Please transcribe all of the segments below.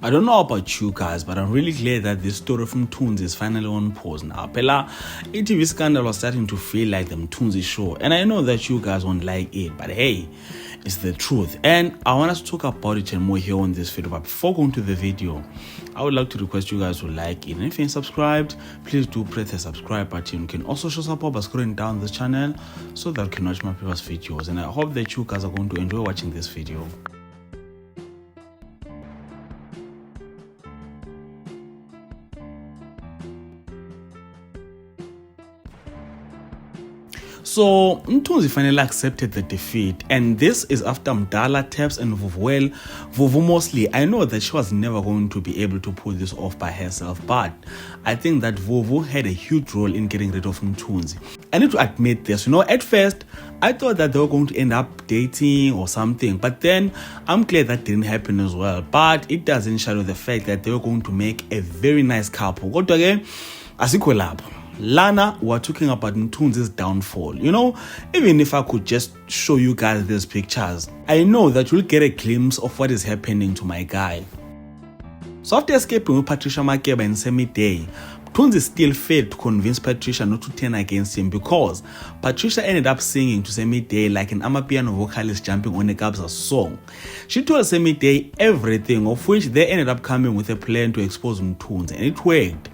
I don't know about you guys, but I'm really glad that this story from Mthunzi is finally on pause now. Phela, e-TV scandal was starting to feel like the Mthunzi show, and I know that you guys won't like it, but hey, it's the truth. And I want us to talk about it and more here on this video. But before going to the video, I would like to request you guys to like it. And if you're subscribed, please do press the subscribe button. You can also show support by scrolling down this channel so that you can watch my previous videos. And I hope that you guys are going to enjoy watching this video. So Mthunzi finally accepted the defeat, and this is after Mdala, Taps and Vuvu. Vuvu mostly, I know that she was never going to be able to pull this off by herself, but I think that Vuvu had a huge role in getting rid of Mthunzi. I need to admit this, at first I thought that they were going to end up dating or something, but then I'm glad that didn't happen as well. But it doesn't shadow the fact that they were going to make a very nice couple. Kodwa ke asikho lapho. Lana, we're talking about Mthunzi's downfall. Even if I could just show you guys these pictures, I know that you'll get a glimpse of what is happening to my guy. So after escaping with Patricia Makeba and Semi Day, Mthunzi still failed to convince Patricia not to turn against him, because Patricia ended up singing to Semi Day like an amapiano vocalist jumping on a Gabza song. She told Semi Day everything, of which they ended up coming with a plan to expose Mthunzi, and it worked.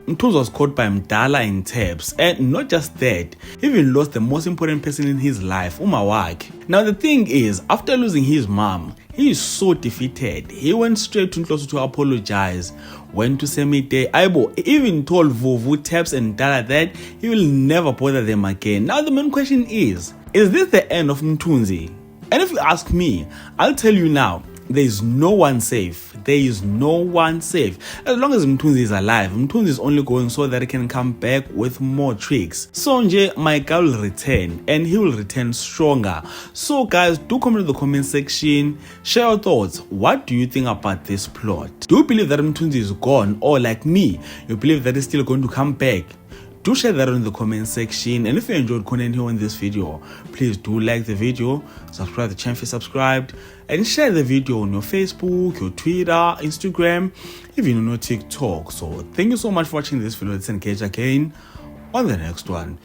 Mthunzi was caught by Mdala and Taps, and not just that, he even lost the most important person in his life, Umawak. Now the thing is, after losing his mom, he is so defeated. He went straight to Nhloso to apologize, went to Semite, Aibo, even told Vuvu, Taps and Mdala that he will never bother them again. Now the main question is this the end of Mthunzi? And if you ask me, I'll tell you now, there is no one safe. There is no one safe. As long as Mthunzi is alive, Mthunzi is only going so that he can come back with more tricks. So nje, my guy will return, and he will return stronger. So guys, do comment in the comment section, share your thoughts. What do you think about this plot? Do you believe that Mthunzi is gone, or like me, you believe that he's still going to come back? Do share that in the comment section, and if you enjoyed content here in this video, please do like the video, subscribe to the channel if you subscribed, and share the video on your Facebook, your Twitter, Instagram, even on your TikTok. So thank you so much for watching this video. Let's engage again on the next one.